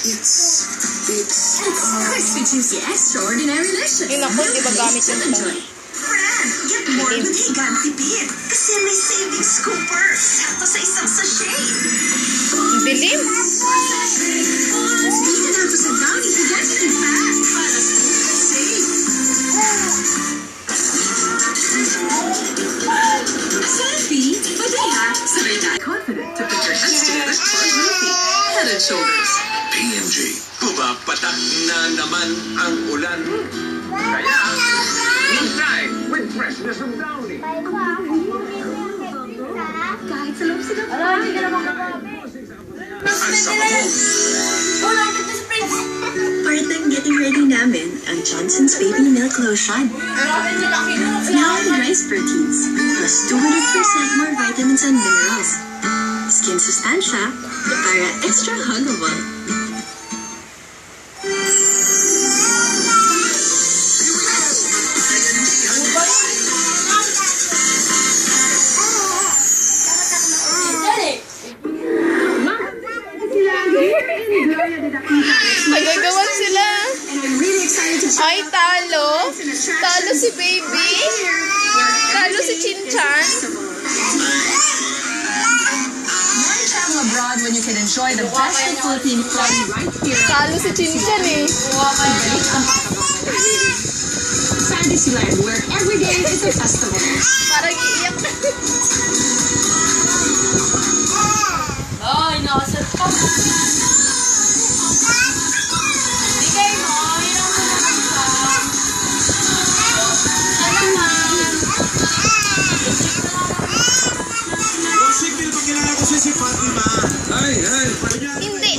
It's crispy, juicy, extraordinary delicious. Yung naku, di ba gamit yung Enjoy. Friend, get more with Higan Tipid. Kasi may saving scooper. Sakto sa isang sachet. dilim. Dito na ito sa Downy Higan Tipid Pack. Para sa save. Selfie, Padilla, sabay tayo. Confident to put your hands together for Ruthie. Head and shoulders. P&G. Pumapatak na naman ang ulan. Kaya, hintay with freshness of Downy. Kahit sa loob sila. Ang sama mo. Part ng getting ready namin ang Johnson's Baby Milk Lotion. Now with rice proteins, plus 200% more vitamins and minerals. Skin sustansya para extra huggable. Magagawan sila. And I'm really excited to Ay, talo. Talo si baby. Talo si Chinchan. Why travel abroad when you can enjoy the best of Philippine fun right here? Talo si Chinchan eh. Fantasyland, where every day is a festival. Parang iiyak. Ay, nakasat pa. Bigay mo, hirap mo naman pa. Ano naman? Signal pa kilala ko si Fatima. Ay. Hindi.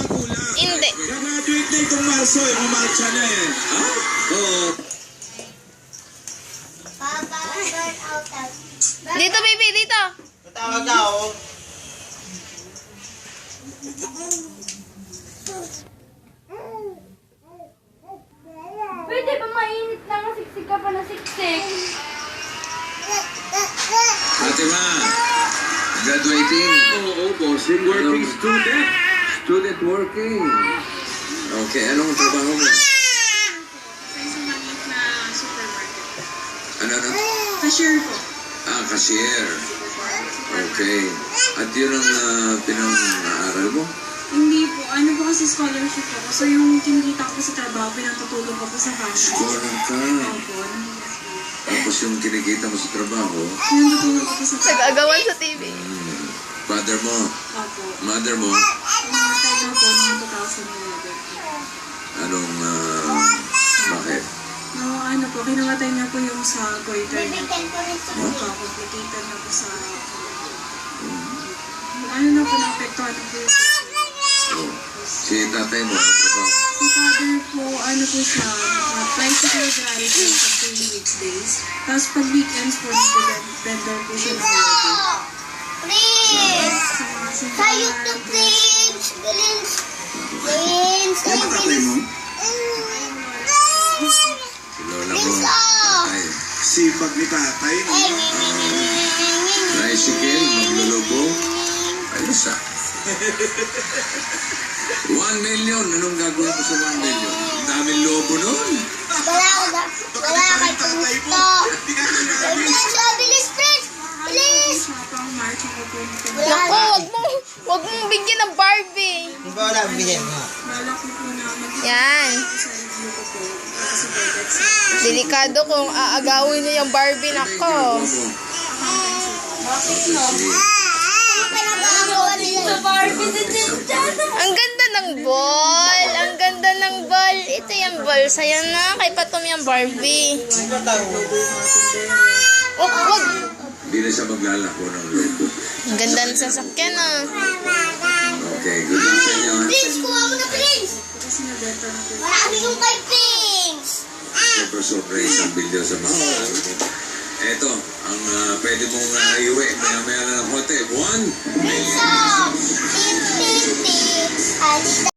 Hindi. Graduate na itong Marso, yung marcha na eh. Ha? Oo. Dito, baby, dito. Tatawag ka ako. Pwede ba mainit na siksik ka pa na siksik? Fatima, graduating. Oo, bossing. Working student. Student working. Okay, anong trabaho mo? Sa maliit na supermarket. Ano? Cashier po. Cashier. Okay. At yun ang pinang-aaral mo? Hindi po. Ano po kasi scholarship ako. So yung kinikita ko sa trabaho, pinatutulong ko po sa fashion. Scholar ka. Opo. Tapos yung kinikita mo sa trabaho, Pinatutulong ko po sa trabaho. Nag-agawan sa TV. father mo, Opo. mother mo, Pumatay na po noong 2011. anong, bakit? No, ano po, kinamatay na po yung sa goiter na po. Complicated na po sa... Ano na po, naapektuhan na po yung Oh. Si tatay mo, ano trabaho? si father po, ano po siya, tricycle driver sa training weekdays. Tapos pag weekends po, vendor po siya ng wedding. Tayo to Prince! Prince! Prince! Ano ba tatay mo? Si lola mo, tatay. Sipag ni tatay. Tricycle, maglulubo. Ayos ah. 1 million, anong gagawin mo sa 1 million? Ang daming lobo nun. Wala kay Prince. Prince! Bilis, Prince! Bilis! Pang March ako po. Naku, wag mong bigyan ng Barbie. Wala ko po na Yan. sa review ko po. Kasi budget sa Delikado kung aagawin niya yung Barbie. Nako. Sa Barbie si Chinchan. Ang ganda ng ball. Ang ganda ng ball. Ito yung ball. Sa'yo na. Kay Patom yung Barbie. Wag. Hindi na siya maglalako ng lobo. Ang ganda ng sasakyan ah. Okay, good luck sa inyo. Prince! Kuha mo na, Prince! kasi nabenta na po. Marami yung kay Prince! Sobra-sobra isang bilyon sa mga tao. Eto, ang pwede mong iuwi maya-maya na ng hotel. 1 Prince! Prince! Prince!